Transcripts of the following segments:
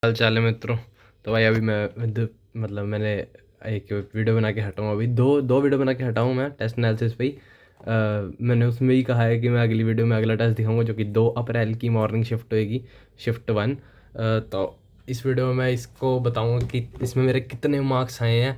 हाल चाल है मित्रों। तो भाई अभी मतलब मैंने एक वीडियो बना के हटा हूँ। अभी दो दो वीडियो बना के हटा हूँ मैं टेस्ट एनालिसिस पे ही। मैंने उसमें ही कहा है कि मैं अगली वीडियो में अगला टेस्ट दिखाऊंगा जो कि 2 अप्रैल की मॉर्निंग शिफ्ट होएगी, शिफ्ट 1। तो इस वीडियो में मैं इसको बताऊँगा कि इसमें मेरे कितने मार्क्स आए हैं।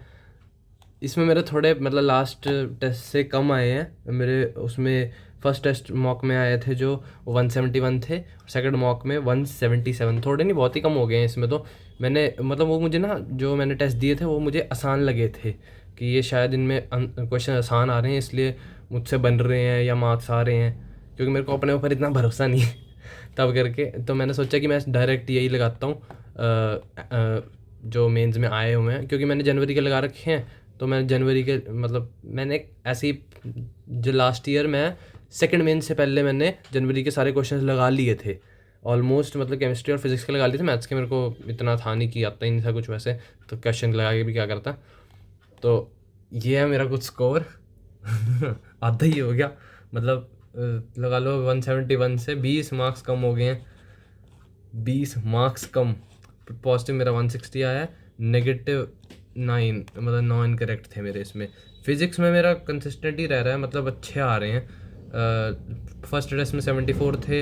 इसमें मेरे थोड़े मतलब लास्ट टेस्ट से कम आए हैं मेरे। उसमें फर्स्ट टेस्ट मॉक में आए थे जो 171 थे, सेकंड मॉक में 177। थोड़े नहीं, बहुत ही कम हो गए हैं इसमें। तो मैंने मतलब वो मुझे ना जो मैंने टेस्ट दिए थे वो मुझे आसान लगे थे कि ये शायद इनमें क्वेश्चन आसान आ रहे हैं इसलिए मुझसे बन रहे हैं या मार्क्स आ रहे हैं, क्योंकि मेरे को अपने ऊपर इतना भरोसा नहीं है तब करके तो मैंने सोचा कि मैं डायरेक्ट यही लगाता हूँ जो मेंस में आए हुए हैं, क्योंकि मैंने जनवरी के लगा रखे हैं। तो मैं जनवरी के मतलब मैंने ऐसे ही जो लास्ट ईयर मैं सेकंड मेन से पहले मैंने जनवरी के सारे क्वेश्चंस लगा लिए थे ऑलमोस्ट। मतलब केमिस्ट्री और फिजिक्स के लगा लिए थे, मैथ्स के मेरे को इतना था नहीं कि आता ही नहीं था कुछ वैसे, तो क्वेश्चन लगा के भी क्या करता। तो ये है मेरा कुछ स्कोर आधा ही हो गया। मतलब लगा लो 171 से 20 मार्क्स कम हो गए हैं। 20 मार्क्स कम। पॉजिटिव मेरा 160 आया है, नेगेटिव 9, मतलब 9 इनकरेक्ट थे मेरे इसमें। फिज़िक्स में मेरा कंसिस्टेंट ही रह रहा है, मतलब अच्छे आ रहे हैं। फर्स्ट टेस्ट में 74 थे,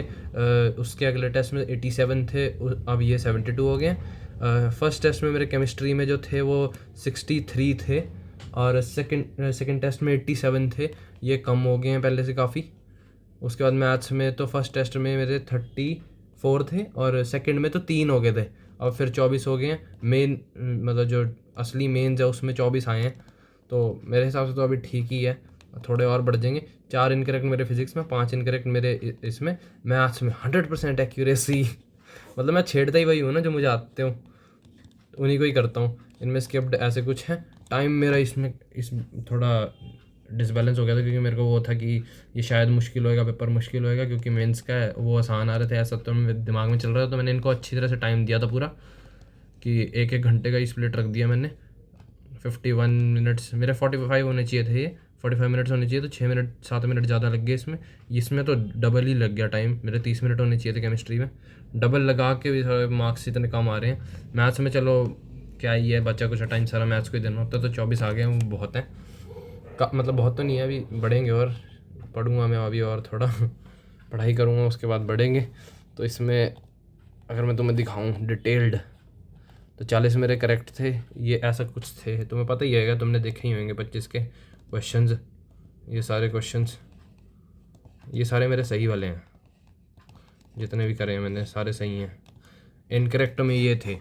उसके अगले टेस्ट में 87 थे, अब ये 72 हो गए। फर्स्ट टेस्ट में मेरे केमिस्ट्री में जो थे वो 63 थे, और सेकंड टेस्ट में 87 थे, ये कम हो गए हैं पहले से काफ़ी। उसके बाद मैथ्स में तो फर्स्ट टेस्ट में मेरे 34 थे और सेकंड में तो 3 हो गए थे, और फिर 24 हो गए हैं। मेन मतलब जो असली मेन्स है उसमें 24 आए हैं, तो मेरे हिसाब से तो अभी ठीक ही है, थोड़े और बढ़ जाएंगे। 4 इनकरेक्ट मेरे फिजिक्स में, 5 इनकरेक्ट मेरे इसमें। मैथ्स में 100% एक्यूरेसी मतलब मैं छेड़ता ही वही हूँ ना जो मुझे आते हो, उन्हीं को ही करता हूँ। इनमें स्किप्ड ऐसे कुछ है। टाइम मेरा इसमें थोड़ा डिसबैलेंस हो गया था, क्योंकि मेरे को वो था कि ये शायद मुश्किल होएगा, पेपर मुश्किल होएगा, क्योंकि मेंस का है वो आसान आ रहे थे ऐसा तो मेरे दिमाग में चल रहा था। तो मैंने इनको अच्छी तरह से टाइम दिया था पूरा, कि 1-1 घंटे का ही स्प्लिट रख दिया मैंने। 51 मिनट्स मेरे 45 होने चाहिए थे, ये 45 मिनट्स होने चाहिए, तो 6-7 मिनट ज़्यादा लग गए इसमें। इसमें तो डबल ही लग गया टाइम, मेरे 30 मिनट होने चाहिए थे केमिस्ट्री में। डबल लगा के भी मार्क्स इतने कम आ रहे हैं। मैथ्स में चलो क्या ही है, बच्चा कुछ टाइम सारा मैथ्स को ही देना होता है, तो 24 आ गए हैं, वो बहुत है। मतलब बहुत तो नहीं है, अभी बढ़ेंगे और पढ़ूंगा मैं अभी और थोड़ा पढ़ाई करूँगा, उसके बाद बढ़ेंगे। तो इसमें अगर मैं तुम्हें दिखाऊं डिटेल्ड, तो 40 मेरे करेक्ट थे, ये ऐसा कुछ थे। तुम्हें पता ही है, तुमने देखे ही होंगे 25 के क्वेश्चंस। ये सारे क्वेश्चंस, ये सारे मेरे सही वाले हैं, जितने भी करे हैं मैंने सारे सही हैं। इनकरेक्ट में ये थे,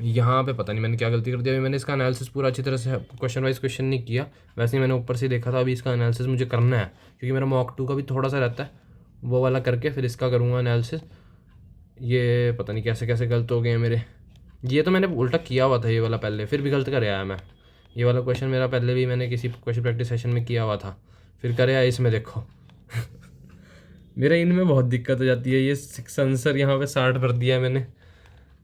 यहाँ पे पता नहीं मैंने क्या गलती कर दी। अभी मैंने इसका एनालिसिस पूरा अच्छी तरह से क्वेश्चन वाइज क्वेश्चन नहीं किया, वैसे ही मैंने ऊपर से देखा था। अभी इसका एनालिसिस मुझे करना है, क्योंकि मेरा मॉक 2 का भी थोड़ा सा रहता है, वो वाला करके फिर इसका करूँगा एनालिसिस। ये पता नहीं कैसे कैसे गलत हो गए हैं मेरे। ये तो मैंने उल्टा किया हुआ था ये वाला पहले, फिर भी गलत कर आया मैं। ये वाला क्वेश्चन मेरा पहले भी मैंने किसी क्वेश्चन प्रैक्टिस सेशन में किया हुआ था, फिर कर आया इसमें देखो मेरा इनमें बहुत दिक्कत हो जाती है। ये 6 आंसर यहाँ पे 60 भर दिया है मैंने।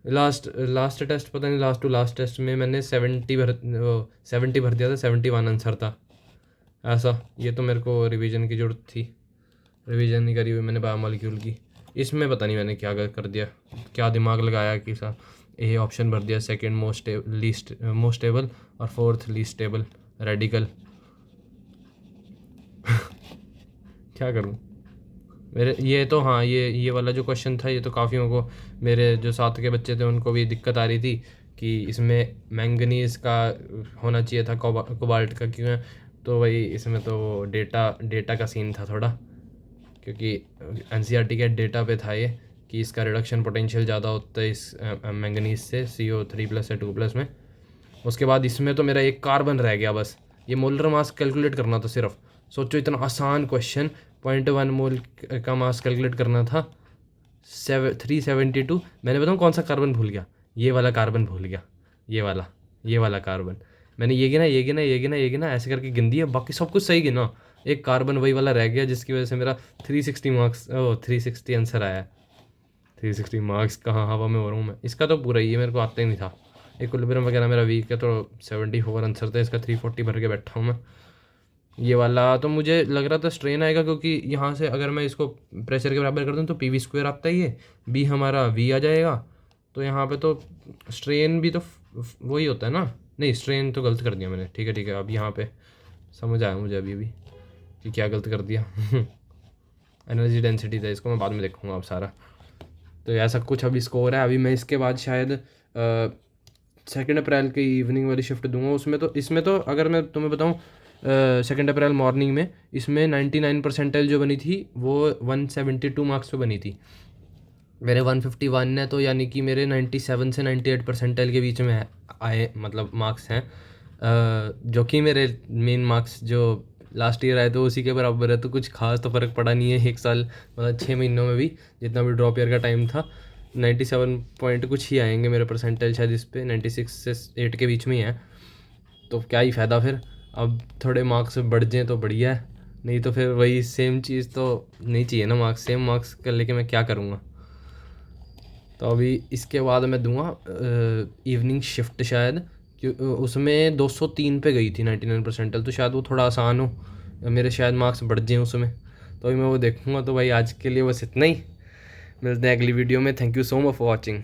लास्ट टेस्ट पता नहीं, लास्ट टू लास्ट टेस्ट में मैंने 70 भर दिया था, 71 आंसर था ऐसा। ये तो मेरे को रिवीजन की ज़रूरत थी, रिवीजन नहीं करी हुई मैंने बायोमॉलिक्यूल की। इसमें पता नहीं मैंने क्या कर दिया, क्या दिमाग लगाया कि सा ए ऑप्शन भर दिया, सेकंड मोस्ट स्टेबल और फोर्थ लीस्ट स्टेबल रेडिकल क्या करूं मेरे। ये तो हाँ, ये वाला जो क्वेश्चन था, ये तो काफ़ियों को, मेरे जो साथ के बच्चे थे उनको भी दिक्कत आ रही थी कि इसमें मैंगनीज का होना चाहिए था, कोबाल्ट का क्यों है। तो वही इसमें तो डेटा का सीन था थोड़ा, क्योंकि एनसीईआरटी के डेटा पे था ये कि इसका रिडक्शन पोटेंशियल ज़्यादा होता है इस मैंगनीज से, CO3+ से 2+ में। उसके बाद इसमें तो मेरा एक कार्बन रह गया बस, ये मोलर मास कैलकुलेट करना था सिर्फ। सोचो इतना आसान क्वेश्चन, 0.1 मोल का मास कैलकुलेट करना था। 372, मैंने बताऊँ कौन सा कार्बन भूल गया, ये वाला कार्बन भूल गया, ये वाला कार्बन। मैंने ये गिना ऐसे करके गिन दिया, बाकी सब कुछ सही गिना, एक कार्बन वही वाला रह गया, जिसकी वजह से मेरा 360 मार्क्स 360 आंसर आया। 360 मार्क्स कहाँ, हवा में हो रहा हूँ मैं। इसका तो पूरा ही है, मेरे को आता ही नहीं था। इक्विलिब्रियम वगैरह मेरा वीक है, तो 74 आंसर था इसका, 340 भर के बैठा हूँ मैं। ये वाला तो मुझे लग रहा था स्ट्रेन आएगा, क्योंकि यहाँ से अगर मैं इसको प्रेशर के बराबर कर दूँ तो PV² आता है, ये B हमारा V आ जाएगा, तो यहाँ पे तो स्ट्रेन भी तो वही होता है ना, नहीं स्ट्रेन तो गलत कर दिया मैंने, ठीक है अब यहाँ पे समझ आया मुझे अभी कि क्या गलत कर दिया। एनर्जी डेंसिटी था, इसको मैं बाद में देखूँगा अब सारा। तो ऐसा कुछ अभी स्कोर है। अभी मैं इसके बाद शायद 2 अप्रैल की इवनिंग वाली शिफ्ट दूंगा। उसमें तो इसमें तो अगर मैं तुम्हें बताऊँ 2 अप्रैल मॉर्निंग में इसमें 99 परसेंटाइल जो बनी थी वो 172 मार्क्स पे बनी थी। मेरे 151 है, तो यानी कि मेरे 97 से 98 परसेंटाइल के बीच में आए मतलब मार्क्स हैं, जो कि मेरे मेन मार्क्स जो लास्ट ईयर आए थे उसी के बराबर है। तो कुछ खास तो फ़र्क पड़ा नहीं है 1 साल मतलब 6 महीनों में भी, जितना भी ड्रॉप ईयर का टाइम था। 97 पॉइंट कुछ ही आएंगे मेरे परसेंटाइल, शायद इस पर 96 से 8 के बीच में ही है। तो क्या ही फ़ायदा फिर, अब थोड़े मार्क्स बढ़ जाएँ तो बढ़िया है, नहीं तो फिर वही सेम चीज़ तो नहीं चाहिए ना। मार्क्स सेम मार्क्स कर लेके मैं क्या करूँगा। तो अभी इसके बाद मैं दूंगा इवनिंग शिफ्ट शायद, उसमें 203 पे गई थी 99 परसेंटल, तो शायद वो थोड़ा आसान हो, मेरे शायद मार्क्स बढ़ जाएँ उसमें। तो अभी मैं वो देखूँगा। तो भाई आज के लिए बस इतना ही, मिलते हैं अगली वीडियो में। Thank you so much for watching.